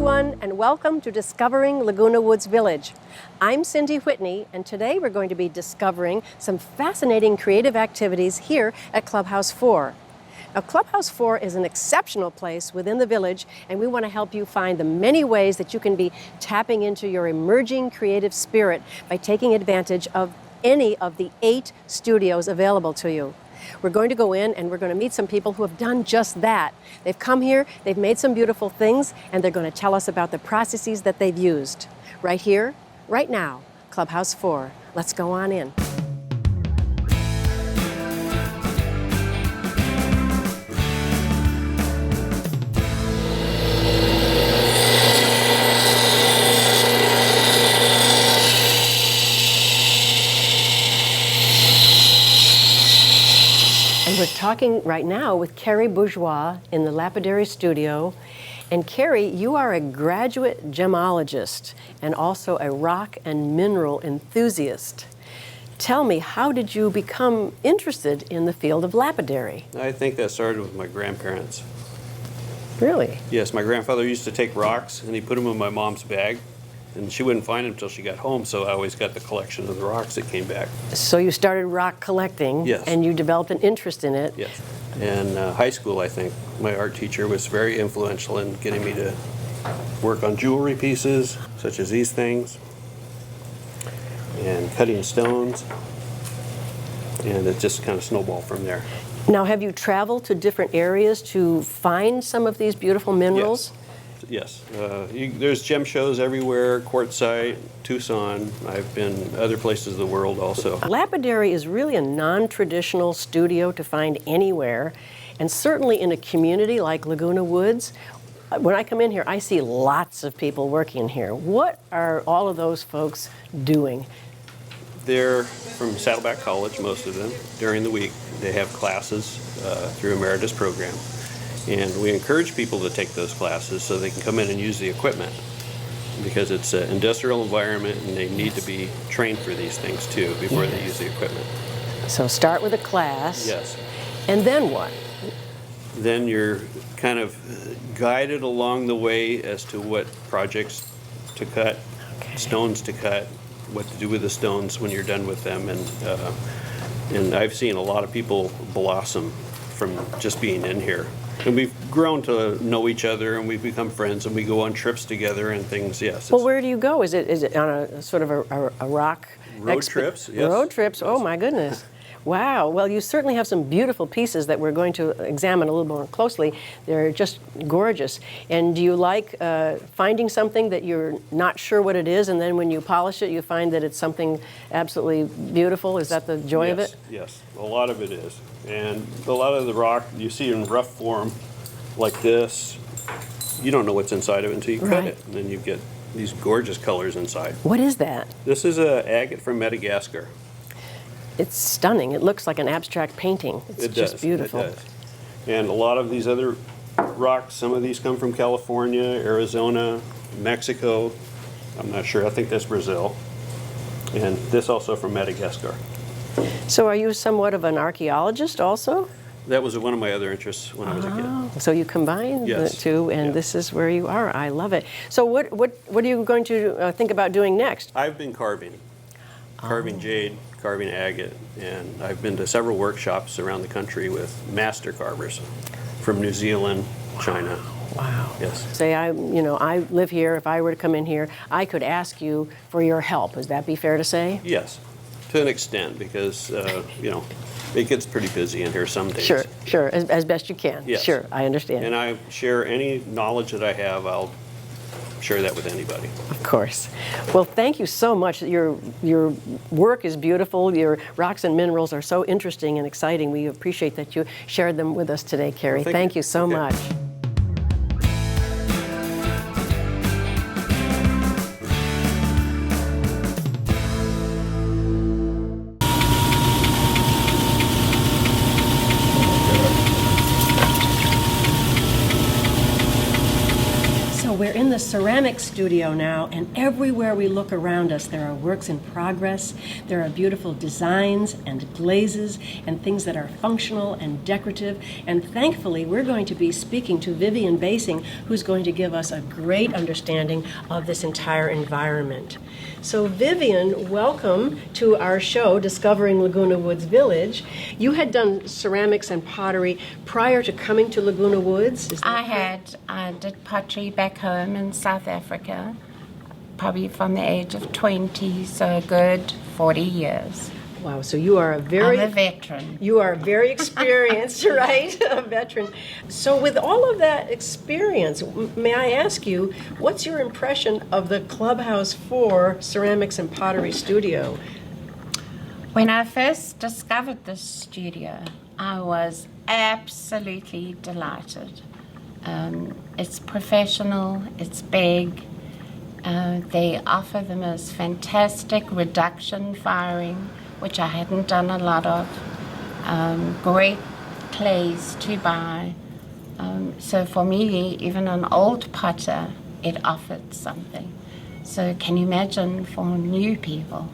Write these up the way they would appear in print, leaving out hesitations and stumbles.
everyone, and welcome to Discovering Laguna Woods Village. I'm Cyndee Whitney, and today we're going to be discovering some fascinating creative activities here at Clubhouse 4. Now, Clubhouse 4 is an exceptional place within the village, and we want to help you find the many ways that you can be tapping into your emerging creative spirit by taking advantage of any of the 8 studios available to you. We're going to go in and we're going to meet some people who have done just that. They've come here, they've made some beautiful things, and they're going to tell us about the processes that they've used. Right here, right now, Clubhouse 4. Let's go on in. We're talking right now with Carrie Bourgeois in the Lapidary studio. And Carrie, you are a graduate gemologist and also a rock and mineral enthusiast. Tell me, how did you become interested in the field of lapidary? I think that started with my grandparents. Really? Yes, my grandfather used to take rocks and he put them in my mom's bag. And she wouldn't find them until she got home, so I always got the collection of the rocks that came back. So you started rock collecting, yes, and you developed an interest in it. Yes. In high school, I think, my art teacher was very influential in getting me to work on jewelry pieces, such as these things, and cutting stones, and it just kind of snowballed from there. Now, have you traveled to different areas to find some of these beautiful minerals? Yes. There's gem shows everywhere, Quartzsite, Tucson. I've been other places of the world also. Lapidary is really a non-traditional studio to find anywhere, and certainly in a community like Laguna Woods. When I come in here, I see lots of people working here. What are all of those folks doing? They're from Saddleback College, most of them. During the week, they have classes through Emeritus program. And we encourage people to take those classes so they can come in and use the equipment, because it's an industrial environment and they need to be trained for these things too before they use the equipment. So start with a class. Yes. And then what? Then you're kind of guided along the way as to what projects to cut, stones to cut, what to do with the stones when you're done with them. And I've seen a lot of people blossom from just being in here. And we've grown to know each other, and we've become friends, and we go on trips together and things. Yes. Well, where do you go? Is it on a sort of a rock? Road trips. Yes. Road trips. Oh my goodness. Wow. Well, you certainly have some beautiful pieces that we're going to examine a little more closely. They're just gorgeous. And do you like finding something that you're not sure what it is, and then when you polish it, you find that it's something absolutely beautiful? Is that the joy of it? Yes. A lot of it is. And a lot of the rock you see in rough form like this, you don't know what's inside of it until you cut it. And then you get these gorgeous colors inside. What is that? This is an agate from Madagascar. It's stunning. It looks like an abstract painting. It's just beautiful. It does. And a lot of these other rocks, some of these come from California, Arizona, Mexico. I'm not sure. I think that's Brazil. And this also from Madagascar. So are you somewhat of an archaeologist also? That was one of my other interests when I was a kid. So you combine the two, and this is where you are. I love it. So what are you going to think about doing next? I've been carving jade, carving agate, and I've been to several workshops around the country with master carvers from New Zealand, China. Wow. Yes. Say I live here. If I were to come in here, I could ask you for your help. Would that be fair to say? Yes, to an extent, because it gets pretty busy in here some days. Sure, as best you can. Yes. Sure, I understand. And I share any knowledge that I have. I'll share that with anybody. Of course. Well, thank you so much. Your work is beautiful. Your rocks and minerals are so interesting and exciting. We appreciate that you shared them with us today, Carrie. Well, thank you so much. We're in the ceramic studio now, and everywhere we look around us, there are works in progress. There are beautiful designs and glazes and things that are functional and decorative. And thankfully, we're going to be speaking to Vivian Basing, who's going to give us a great understanding of this entire environment. So Vivian, welcome to our show, Discovering Laguna Woods Village. You had done ceramics and pottery prior to coming to Laguna Woods? Is that correct? I did pottery back home in South Africa, probably from the age of 20, so a good 40 years. Wow, so you are I'm a veteran. You are very experienced, right? A veteran. So with all of that experience, may I ask you, what's your impression of the Clubhouse 4 Ceramics and Pottery Studio? When I first discovered this studio, I was absolutely delighted. It's professional, it's big. They offer the most fantastic reduction firing, which I hadn't done a lot of. Great clays to buy. So for me, even an old potter, it offered something. So can you imagine for new people?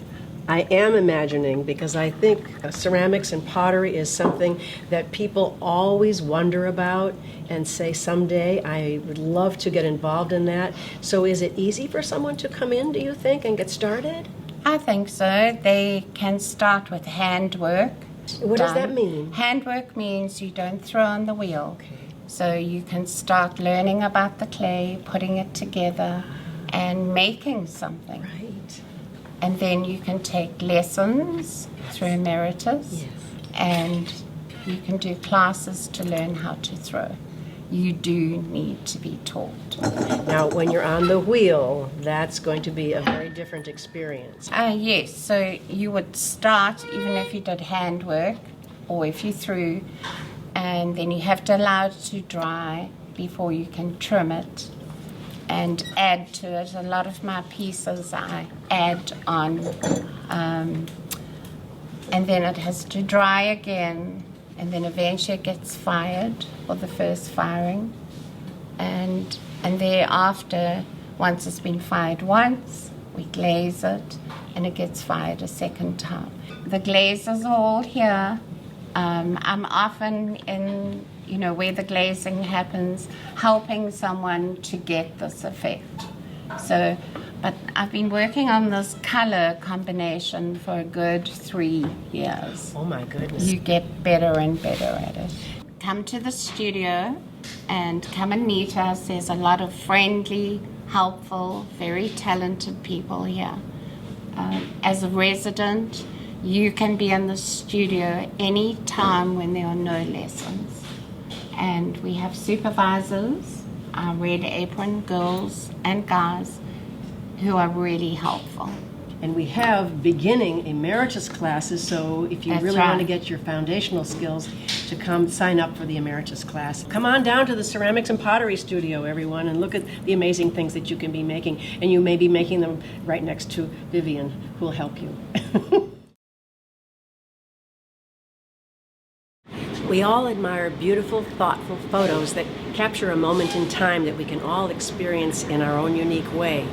I am imagining, because I think ceramics and pottery is something that people always wonder about and say, someday I would love to get involved in that. So is it easy for someone to come in, do you think, and get started? I think so. They can start with handwork. What does that mean? Handwork means you don't throw on the wheel. Okay. So you can start learning about the clay, putting it together, and making something. Right. And then you can take lessons through Emeritus, Yes. and you can do classes to learn how to throw. You do need to be taught. Now, when you're on the wheel, that's going to be a very different experience. Yes, so you would start, even if you did handwork, or if you threw, and then you have to allow it to dry before you can trim it and add to it. A lot of my pieces I add on, and then it has to dry again, and then eventually it gets fired for the first firing, and thereafter, once it's been fired once, we glaze it, and it gets fired a second time. The glaze is all here. I'm often in, where the glazing happens, helping someone to get this effect. So, but I've been working on this color combination for a good 3 years. Oh my goodness. You get better and better at it. Come to the studio and come and meet us. There's a lot of friendly, helpful, very talented people here. As a resident, you can be in the studio any time when there are no lessons. And we have supervisors, our red apron girls and guys, who are really helpful. And we have beginning emeritus classes, so if you That's really right. want to get your foundational skills, to come sign up for the emeritus class. Come on down to the Ceramics and Pottery Studio, everyone, and look at the amazing things that you can be making. And you may be making them right next to Vivian, who will help you. We all admire beautiful, thoughtful photos that capture a moment in time that we can all experience in our own unique way.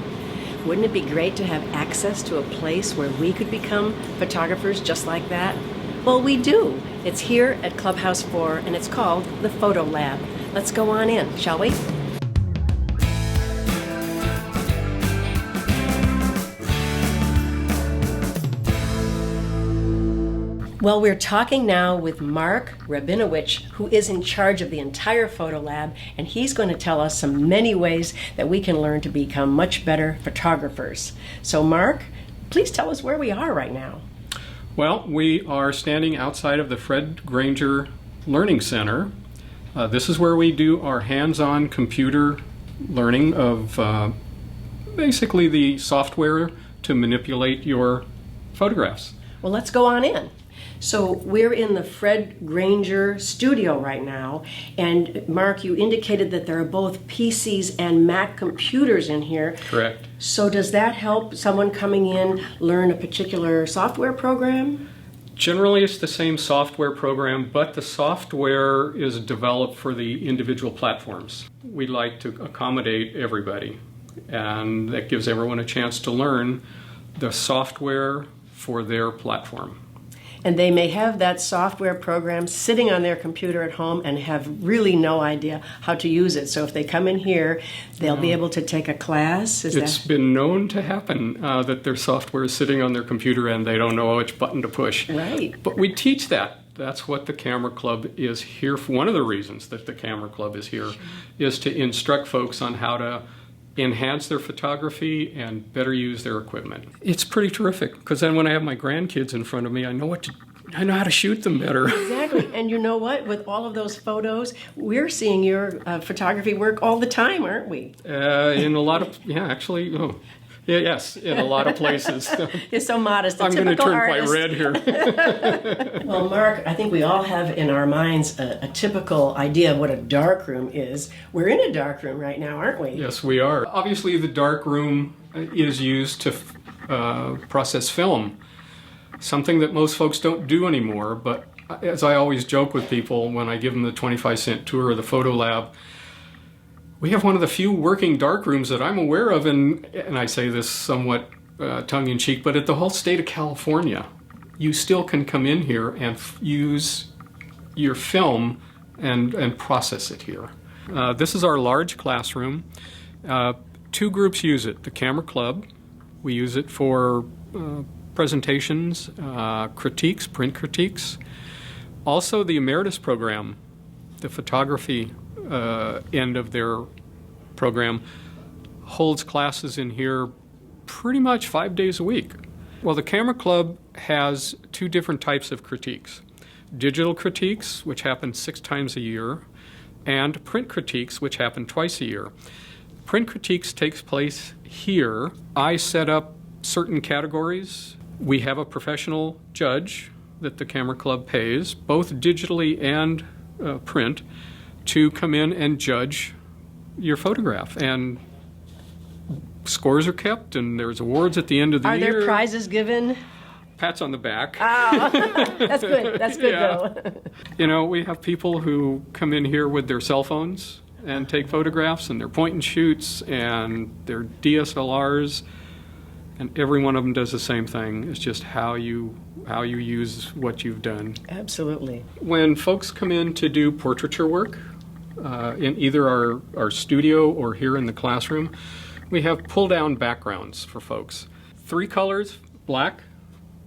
Wouldn't it be great to have access to a place where we could become photographers just like that? Well, we do. It's here at Clubhouse 4, and it's called the Photo Lab. Let's go on in, shall we? Well, we're talking now with Mark Rabinowitz, who is in charge of the entire photo lab, and he's going to tell us some many ways that we can learn to become much better photographers. So, Mark, please tell us where we are right now. Well, we are standing outside of the Fred Granger Learning Center. This is where we do our hands-on computer learning of basically the software to manipulate your photographs. Well, let's go on in. So we're in the Fred Granger studio right now, and Mark, you indicated that there are both PCs and Mac computers in here. Correct. So does that help someone coming in learn a particular software program? Generally, it's the same software program, but the software is developed for the individual platforms. We like to accommodate everybody. and that gives everyone a chance to learn the software for their platform. And they may have that software program sitting on their computer at home and have really no idea how to use it. So if they come in here, they'll be able to take a class. It's been known to happen that their software is sitting on their computer and they don't know which button to push. Right. But we teach that. That's what the Camera Club is here for. One of the reasons that the Camera Club is here is to instruct folks on how to enhance their photography and better use their equipment. It's pretty terrific, because then when I have my grandkids in front of me, I know how to shoot them better. Exactly. And you know what? With all of those photos, we're seeing your photography work all the time, aren't we? In a lot of, yes, in a lot of places. You're so modest. I'm going to turn artist. quite red here. Well, Mark, I think we all have in our minds a typical idea of what a dark room is. We're in a dark room right now, aren't we? Yes, we are. Obviously, the dark room is used to process film, something that most folks don't do anymore. But as I always joke with people when I give them the 25-cent tour of the photo lab, we have one of the few working dark rooms that I'm aware of, and I say this somewhat tongue-in-cheek, but at the whole state of California, you still can come in here and use your film and process it here. This is our large classroom. 2 groups use it. The Camera Club, we use it for presentations, critiques, print critiques. Also the Emeritus program, the photography end of their program, holds classes in here pretty much 5 days a week. Well, the Camera Club has 2 different types of critiques. Digital critiques, which happen 6 times a year, and print critiques, which happen twice a year. Print critiques takes place here. I set up certain categories. We have a professional judge that the Camera Club pays, both digitally and print, to come in and judge your photograph. And scores are kept, and there's awards at the end of the year. Are there prizes given? Pats on the back. Oh, that's good. That's good, Yeah. though. You know, we have people who come in here with their cell phones and take photographs, and their point and shoots and their DSLRs, and every one of them does the same thing. It's just how you use what you've done. Absolutely. When folks come in to do portraiture work, in either our studio or here in the classroom, we have pull-down backgrounds for folks. 3 colors, black,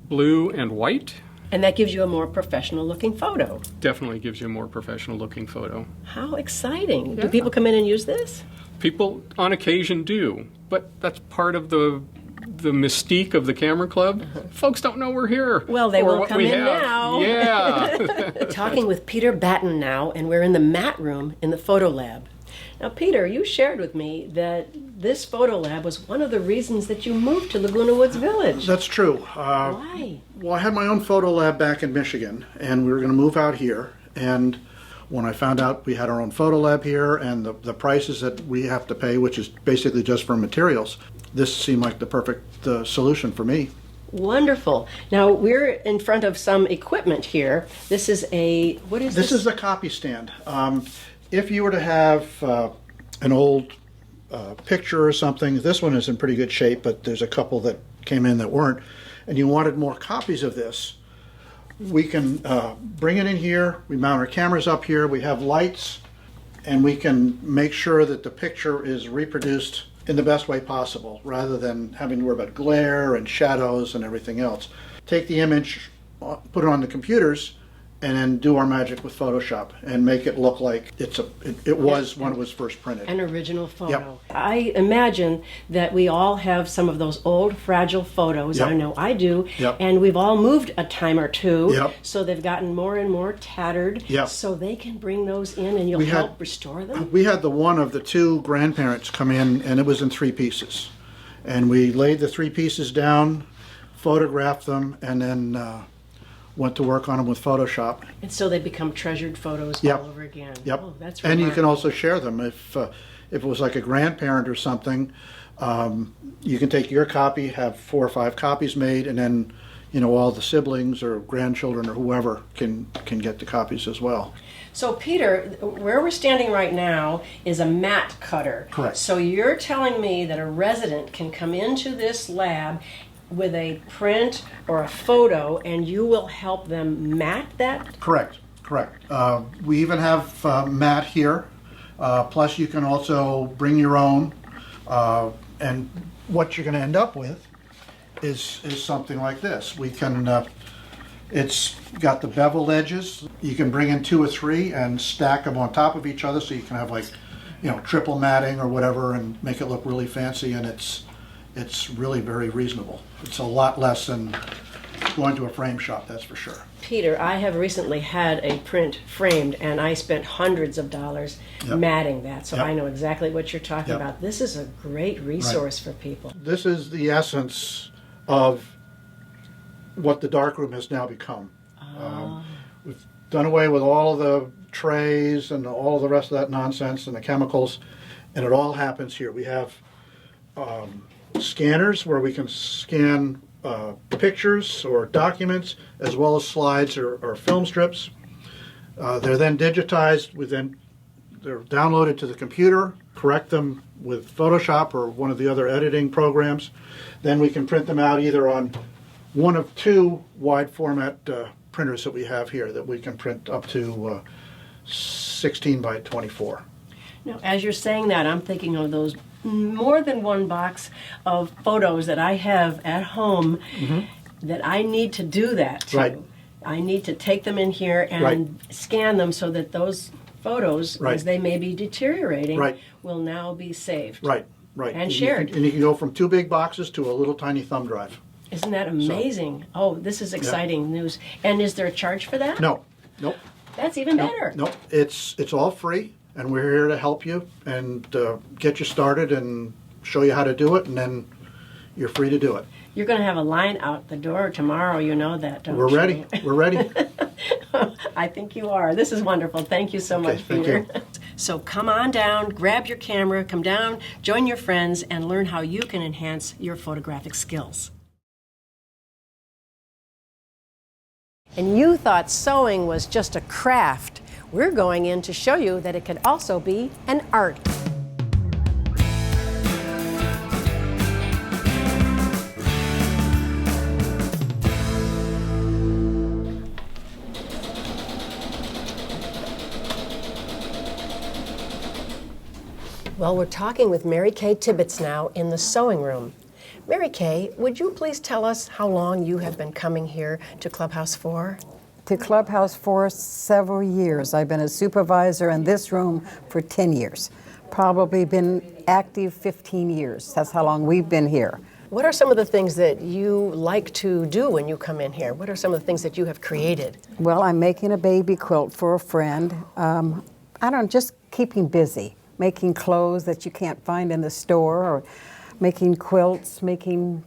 blue, and white. And that gives you a more professional-looking photo. Definitely gives you a more professional-looking photo. How exciting. Yeah. Do people come in and use this? People on occasion do, but that's part of the mystique of the Camera Club. Folks don't know we're here. Well, they or will what come we in have. now. Yeah. Talking with Peter Batten now, and we're in the mat room in the photo lab. Now, Peter, you shared with me that this photo lab was one of the reasons that you moved to Laguna Woods Village. That's true. Why? Well, I had my own photo lab back in Michigan, and we were going to move out here. And when I found out we had our own photo lab here and the prices that we have to pay, which is basically just for materials, this seemed like the perfect solution for me. Wonderful. Now, we're in front of some equipment here. This is what is this? This is the copy stand. If you were to have an old picture or something, this one is in pretty good shape, but there's a couple that came in that weren't, and you wanted more copies of this, we can bring it in here, we mount our cameras up here, we have lights, and we can make sure that the picture is reproduced in the best way possible, rather than having to worry about glare and shadows and everything else. Take the image, put it on the computers, and then do our magic with Photoshop and make it look like it was when it was first printed. An original photo. Yep. I imagine that we all have some of those old fragile photos. Yep. I know I do. Yep. And we've all moved a time or two. Yep. So they've gotten more and more tattered. Yep. So they can bring those in and you'll help restore them? We had one of the 2 grandparents come in, and it was in 3 pieces. And we laid the 3 pieces down, photographed them, and then went to work on them with Photoshop. And so they become treasured photos Yep. all over again. Yep. Oh, that's and you can remarkable. also share them. If it was like a grandparent or something, you can take your copy, have 4 or 5 copies made, and then all the siblings or grandchildren or whoever can get the copies as well. So Peter, where we're standing right now is a mat cutter. Correct. So you're telling me that a resident can come into this lab with a print or a photo and you will help them mat that? Correct. We even have mat here. Plus you can also bring your own. And what you're going to end up with is something like this. We can, it's got the beveled edges. You can bring in 2 or 3 and stack them on top of each other, so you can have triple matting or whatever and make it look really fancy, and it's really very reasonable. It's a lot less than going to a frame shop, that's for sure. Peter, I have recently had a print framed and I spent hundreds of dollars matting that, so I know exactly what you're talking about. This is a great resource for people. This is the essence of what the darkroom has now become. We've done away with all of the trays and all of the rest of that nonsense and the chemicals, and it all happens here. We have scanners where we can scan pictures or documents, as well as slides or film strips. They're then digitized, they're downloaded to the computer, correct them with Photoshop or one of the other editing programs. Then we can print them out either on one of 2 wide format printers that we have here that we can print up to 16 by 24. Now, as you're saying that, I'm thinking of those more than one box of photos that I have at home that I need to do that to. Right. I need to take them in here and scan them so that those photos, as they may be deteriorating, will now be saved. Right. And shared. And you can go from 2 big boxes to a little tiny thumb drive. Isn't that amazing? Oh, this is exciting news. And is there a charge for that? No. Nope. That's even better. Nope. It's all free, and we're here to help you and get you started and show you how to do it, and then you're free to do it. You're going to have a line out the door tomorrow, you know that, don't you? We're ready. We're ready. I think you are. This is wonderful. Thank you so much, thank Peter. you. So come on down, grab your camera, come down, join your friends, and learn how you can enhance your photographic skills. And you thought sewing was just a craft. We're going in to show you that it could also be an art. Well, we're talking with Mary Kay Tibbetts now in the sewing room. Mary Kay, would you please tell us how long you have been coming here to Clubhouse 4? To Clubhouse for several years. I've been a supervisor in this room for 10 years. Probably been active 15 years. That's how long we've been here. What are some of the things that you like to do when you come in here? What are some of the things that you have created? Well, I'm making a baby quilt for a friend. Just keeping busy. Making clothes that you can't find in the store, or making quilts, making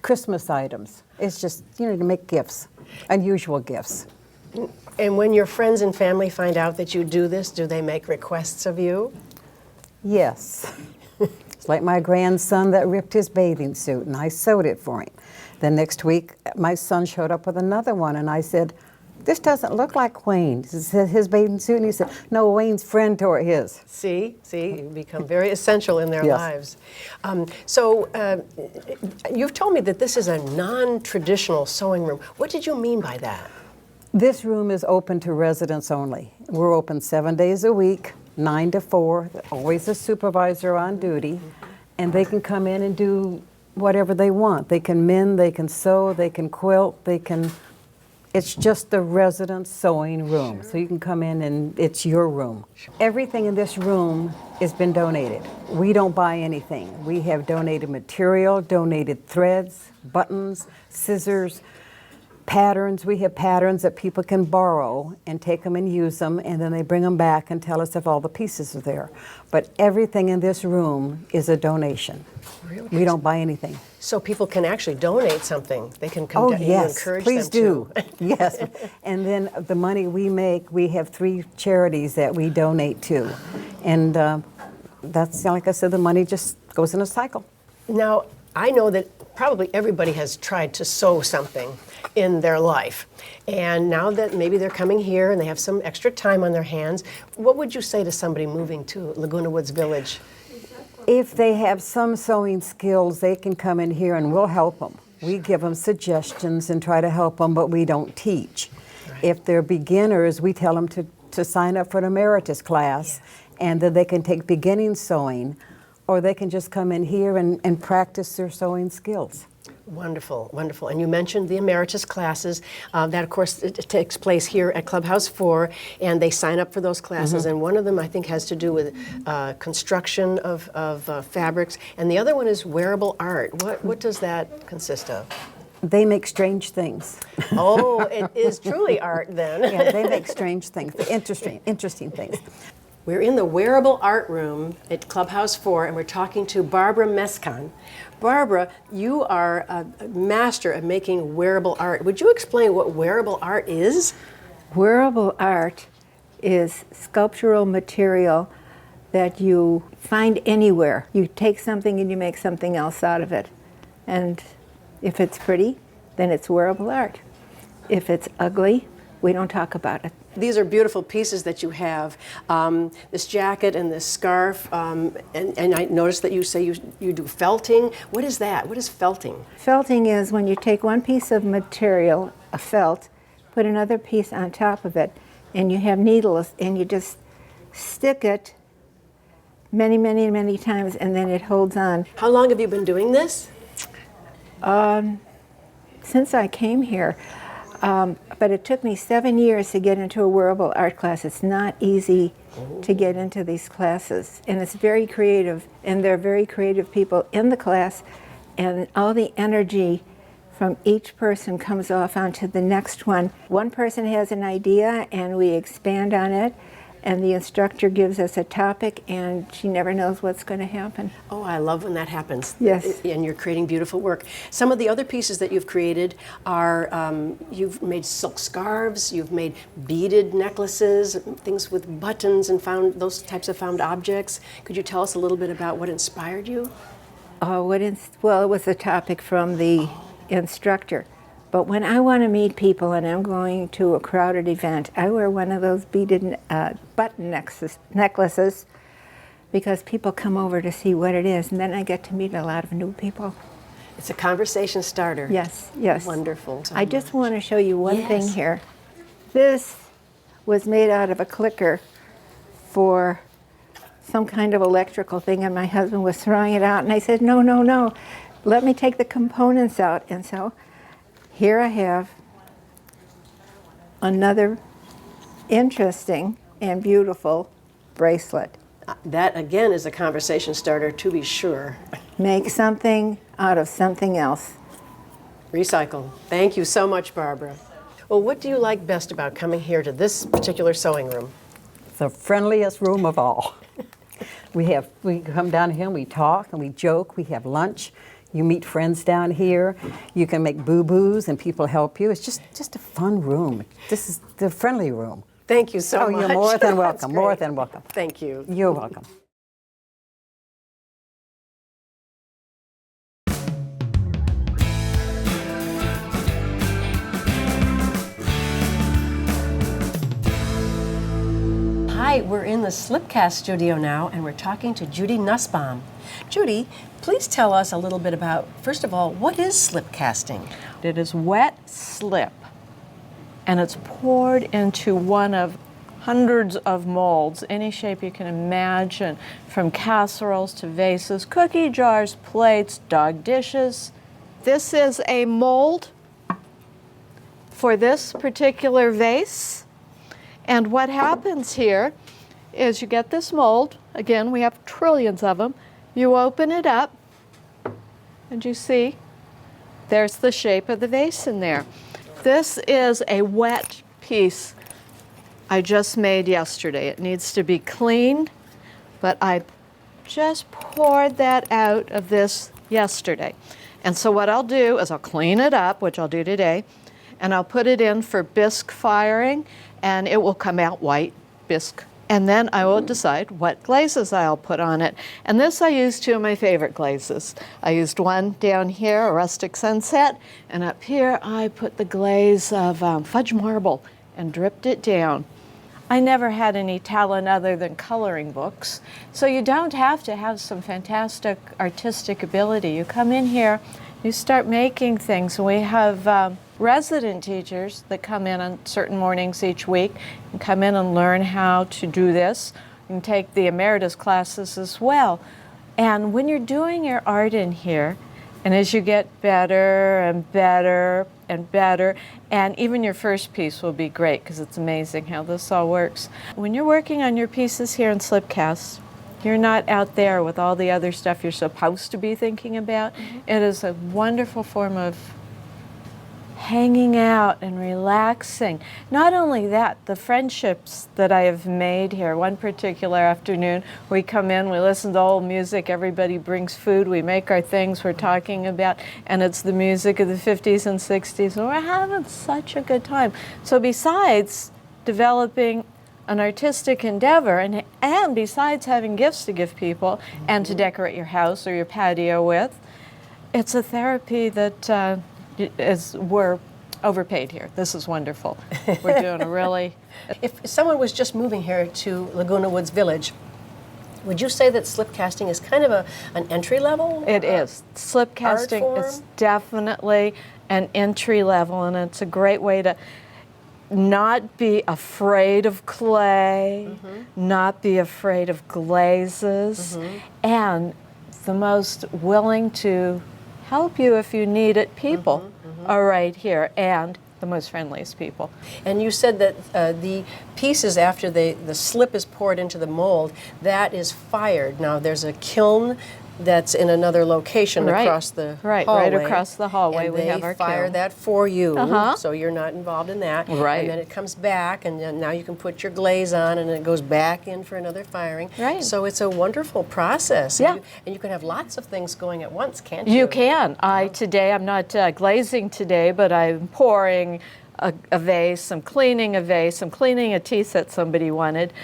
Christmas items. It's just, to make gifts, unusual gifts. And when your friends and family find out that you do this, do they make requests of you? Yes. It's like my grandson that ripped his bathing suit, and I sewed it for him. Then next week, my son showed up with another one, and I said, "This doesn't look like Wayne." This is his bathing suit, and he said, "No, Wayne's friend tore his." See, you become very essential in their Yes. lives. You've told me that this is a non-traditional sewing room. What did you mean by that? This room is open to residents only. We're open 7 days a week, 9 to 4, always a supervisor on duty, and they can come in and do whatever they want. They can mend, they can sew, they can quilt, it's just the resident sewing room. So you can come in and it's your room. Everything in this room has been donated. We don't buy anything. We have donated material, donated threads, buttons, scissors, patterns. We have patterns that people can borrow and take them and use them, and then they bring them back and tell us if all the pieces are there. But everything in this room is a donation. Really? We don't buy anything. So people can actually donate something. They can come Oh, down. You yes, encourage please them do. to. Yes. And then the money we make, we have 3 charities that we donate to. And that's, like I said, the money just goes in a cycle. Now, I know that probably everybody has tried to sew something in their life. And now that maybe they're coming here and they have some extra time on their hands, what would you say to somebody moving to Laguna Woods Village? If they have some sewing skills, they can come in here and we'll help them. We give them suggestions and try to help them, but we don't teach. Right. If they're beginners, we tell them to sign up for an emeritus class, and then they can take beginning sewing, or they can just come in here and practice their sewing skills. Wonderful, wonderful. And you mentioned the emeritus classes. That, of course, it takes place here at Clubhouse 4, and they sign up for those classes. And one of them, I think, has to do with construction of fabrics, and the other one is wearable art. What does that consist of? They make strange things. Oh, it is truly art then. Yeah, they make strange things, interesting things. We're in the Wearable Art Room at Clubhouse 4, and we're talking to Barbara Mescan. Barbara, you are a master at making wearable art. Would you explain what wearable art is? Wearable art is sculptural material that you find anywhere. You take something and you make something else out of it. And if it's pretty, then it's wearable art. If it's ugly, we don't talk about it. These are beautiful pieces that you have. This jacket and this scarf, and I noticed that you say you do felting. What is that? What is felting? Felting is when you take one piece of material, a felt, put another piece on top of it, and you have needles, and you just stick it many, many, many times, and then it holds on. How long have you been doing this? Since I came here. But it took me 7 years to get into a wearable art class. It's not easy to get into these classes. And it's very creative. And there are very creative people in the class. And all the energy from each person comes off onto the next one. One person has an idea and we expand on it. And the instructor gives us a topic, and she never knows what's going to happen. Oh, I love when that happens. Yes. And you're creating beautiful work. Some of the other pieces that you've created are, you've made silk scarves, you've made beaded necklaces, things with buttons and those types of found objects. Could you tell us a little bit about what inspired you? Well, it was a topic from the instructor. But when I want to meet people and I'm going to a crowded event, I wear one of those beaded button necklaces because people come over to see what it is, and then I get to meet a lot of new people. It's a conversation starter. Yes, yes. Wonderful. I just want to show you one thing Yes. here. This was made out of a clicker for some kind of electrical thing, and my husband was throwing it out, and I said, no, no, no, let me take the components out. And so here I have another interesting and beautiful bracelet. That, again, is a conversation starter, to be sure. Make something out of something else. Recycle. Thank you so much, Barbara. Well, what do you like best about coming here to this particular sewing room? The friendliest room of all. We come down here and we talk and we joke, we have lunch. You meet friends down here. You can make boo-boos and people help you. It's just a fun room. This is the friendly room. Thank you so much. Oh, you're more than That's welcome, more great. than welcome. Thank you. You're welcome. Hi, we're in the Slipcast studio now, and we're talking to Judy Nussbaum. Judy, please tell us a little bit about, first of all, what is slipcasting? It is wet slip, and it's poured into one of hundreds of molds, any shape you can imagine, from casseroles to vases, cookie jars, plates, dog dishes. This is a mold for this particular vase. And what happens here is you get this mold. Again, we have trillions of them. You open it up, and you see there's the shape of the vase in there. This is a wet piece I just made yesterday. It needs to be cleaned, but I just poured that out of this yesterday. And so what I'll do is I'll clean it up, which I'll do today, and I'll put it in for bisque firing, and it will come out white bisque. And then I will decide what glazes I'll put on it. And this I used two of my favorite glazes. I used one down here, a rustic sunset, and up here I put the glaze of fudge marble and dripped it down. I never had any talent other than coloring books, so you don't have to have some fantastic artistic ability. You come in here, you start making things. We have resident teachers that come in on certain mornings each week and come in and learn how to do this and take the emeritus classes as well. And when you're doing your art in here, and as you get better and better and better, and even your first piece will be great because it's amazing how this all works. When you're working on your pieces here in Slipcast, you're not out there with all the other stuff you're supposed to be thinking about. It is a wonderful form of hanging out and relaxing. Not only that, the friendships that I have made here. One particular afternoon, we come in, we listen to old music, everybody brings food, we make our things we're talking about, and it's the music of the 50s and 60s, and we're having such a good time. So besides developing an artistic endeavor, and besides having gifts to give people and to decorate your house or your patio with, it's a therapy that we're overpaid here. This is wonderful. We're doing a really... If someone was just moving here to Laguna Woods Village, would you say that slip casting is kind of an entry level? It is. Slip casting is definitely an entry level, and it's a great way to not be afraid of clay, not be afraid of glazes, and the most willing to help you if you need it people are right here, and the most friendliest people. And you said that the pieces after the slip is poured into the mold, that is fired. Now there's a kiln that's in another location across the hallway. Right across the hallway and we have our they fire kiln. that for you, so you're not involved in that. Right. And then it comes back, and then now you can put your glaze on, and it goes back in for another firing. Right. So it's a wonderful process. Yeah. And you can have lots of things going at once, can't you? You can. I'm not glazing today, but I'm pouring a vase, I'm cleaning a vase, I'm cleaning a tea set somebody wanted.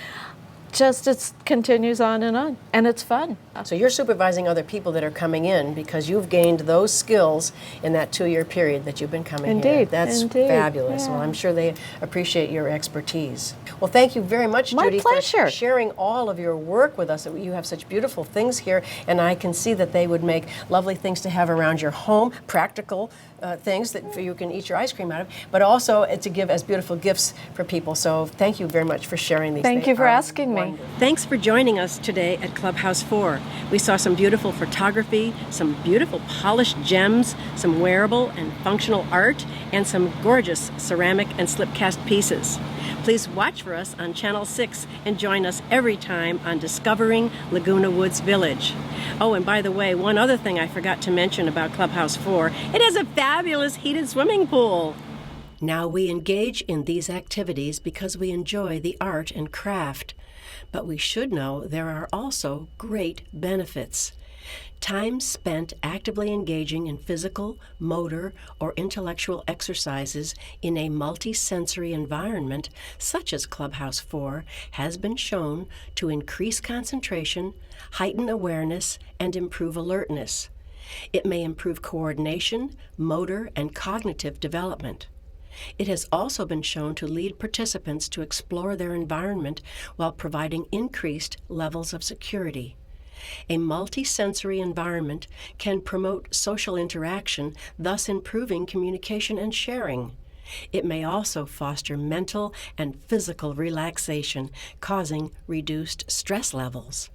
Just it continues on, and it's fun. So you're supervising other people that are coming in because you've gained those skills in that 2-year period that you've been coming here. Indeed, That's indeed. fabulous. Yeah. Well, I'm sure they appreciate your expertise. Well, thank you very much, My Judy, pleasure. for sharing all of your work with us. You have such beautiful things here, and I can see that they would make lovely things to have around your home, practical things that you can eat your ice cream out of, but also to give as beautiful gifts for people. So thank you very much for sharing these things. Thank you for asking me. Thanks for joining us today at Clubhouse 4. We saw some beautiful photography, some beautiful polished gems, some wearable and functional art, and some gorgeous ceramic and slipcast pieces. Please watch for us on Channel 6 and join us every time on Discovering Laguna Woods Village. Oh, and by the way, one other thing I forgot to mention about Clubhouse 4, it has a fabulous heated swimming pool. Now, we engage in these activities because we enjoy the art and craft, but we should know there are also great benefits. Time spent actively engaging in physical, motor, or intellectual exercises in a multi-sensory environment, such as Clubhouse 4, has been shown to increase concentration, heighten awareness, and improve alertness. It may improve coordination, motor, and cognitive development. It has also been shown to lead participants to explore their environment while providing increased levels of security. A multi-sensory environment can promote social interaction, thus improving communication and sharing. It may also foster mental and physical relaxation, causing reduced stress levels.